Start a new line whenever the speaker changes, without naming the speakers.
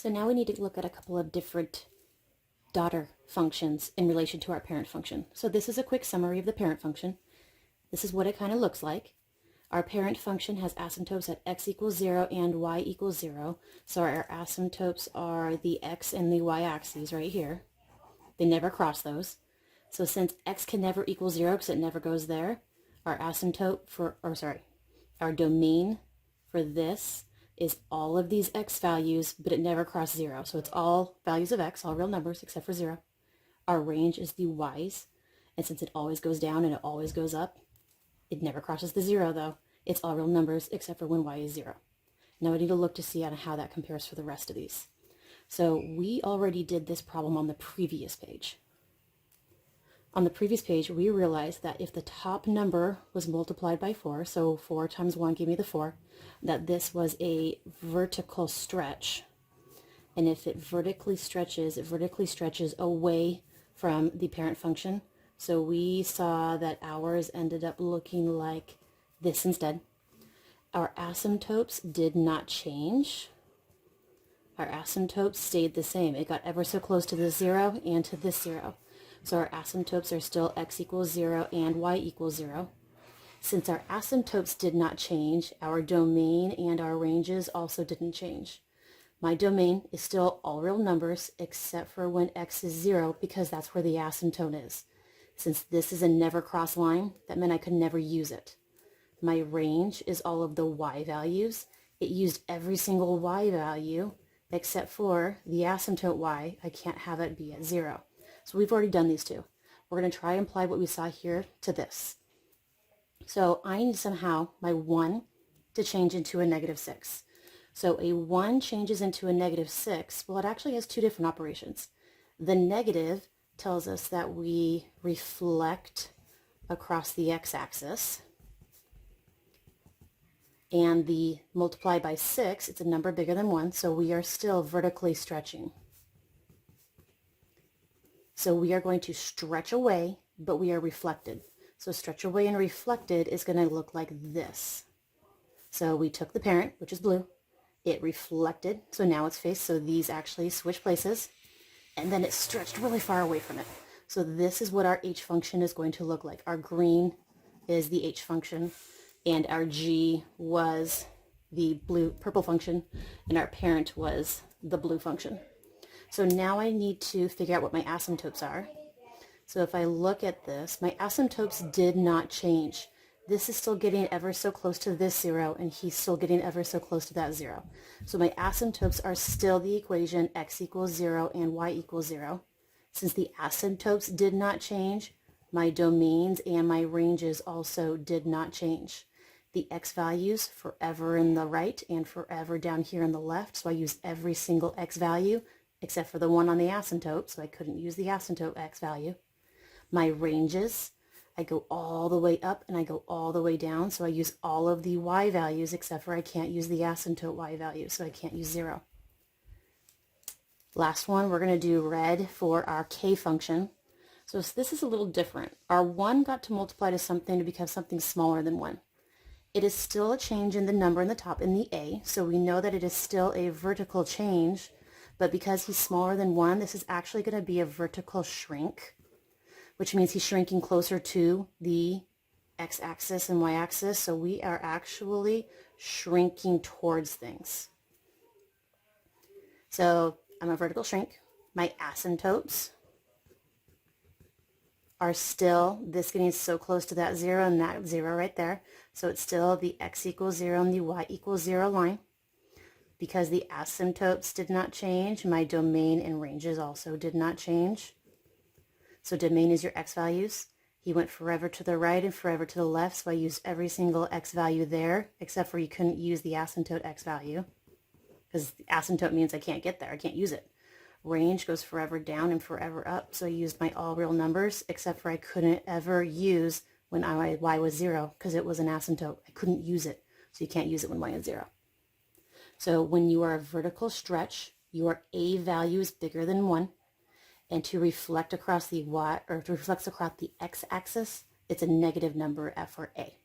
So now we need to look at a couple of different daughter functions in relation to our parent function. So this is a quick summary of the parent function. This is what it kind of looks like. Our parent function has asymptotes at x equals 0 and y equals 0. So our asymptotes are the x and the y axes right here. They never cross those. So since x can never equal 0 because it never goes there, our our domain for this is all of these x values, but it never crosses 0. So it's all values of x, all real numbers except for 0. Our range is the y's, and since it always goes down and it always goes up, it never crosses the 0 though. It's all real numbers except for when y is 0. Now we need to look to see how that compares for the rest of these. So we already did this problem on the previous page. On the previous page, we realized that if the top number was multiplied by 4, so 4 times 1 gave me the 4, that this was a vertical stretch. And if it vertically stretches away from the parent function. So we saw that ours ended up looking like this instead. Our asymptotes did not change. Our asymptotes stayed the same. It got ever so close to this 0 and to this 0. So our asymptotes are still x equals 0 and y equals 0. Since our asymptotes did not change, our domain and our ranges also didn't change. My domain is still all real numbers except for when x is 0 because that's where the asymptote is. Since this is a never cross line, that meant I could never use it. My range is all of the y values. It used every single y value except for the asymptote y. I can't have it be at 0. So we've already done these two. We're going to try and apply what we saw here to this. So I need somehow my 1 to change into a negative 6. So a 1 changes into a negative 6. Well, it actually has two different operations. The negative tells us that we reflect across the x-axis. And the multiplied by 6, it's a number bigger than 1, so we are still vertically stretching. So we are going to stretch away, but we are reflected. So stretch away and reflected is going to look like this. So we took the parent, which is blue, it reflected, so now it's faced, so these actually switch places, and then it stretched really far away from it. So this is what our h function is going to look like. Our green is the h function, and our g was the purple function, and our parent was the blue function. So now I need to figure out what my asymptotes are. So if I look at this, my asymptotes did not change. This is still getting ever so close to this 0, and he's still getting ever so close to that 0. So my asymptotes are still the equation x equals 0 and y equals 0. Since the asymptotes did not change, my domains and my ranges also did not change. The x values forever in the right and forever down here on the left, so I use every single x value except for the one on the asymptote, so I couldn't use the asymptote x value. My ranges, I go all the way up and I go all the way down, so I use all of the y values except for I can't use the asymptote y value, so I can't use 0. Last one, we're going to do red for our k function. So this is a little different. Our 1 got to multiply to something to become something smaller than 1. It is still a change in the number in the top, in the a, so we know that it is still a vertical change, but because he's smaller than 1, this is actually going to be a vertical shrink, which means he's shrinking closer to the x-axis and y-axis, so we are actually shrinking towards things. So I'm a vertical shrink. My asymptotes are still this getting so close to that 0 and that 0 right there, so it's still the x equals 0 and the y equals 0 line. Because the asymptotes did not change, my domain and ranges also did not change. So domain is your x values. He went forever to the right and forever to the left, so I used every single x value there, except for you couldn't use the asymptote x value, because the asymptote means I can't get there, I can't use it. Range goes forever down and forever up, so I used my all real numbers, except for I couldn't ever use when y was 0, because it was an asymptote. I couldn't use it, so you can't use it when y is 0. So when you are a vertical stretch, your a value is bigger than 1, and to reflect across the y, or to reflect across the x-axis, it's a negative number for a.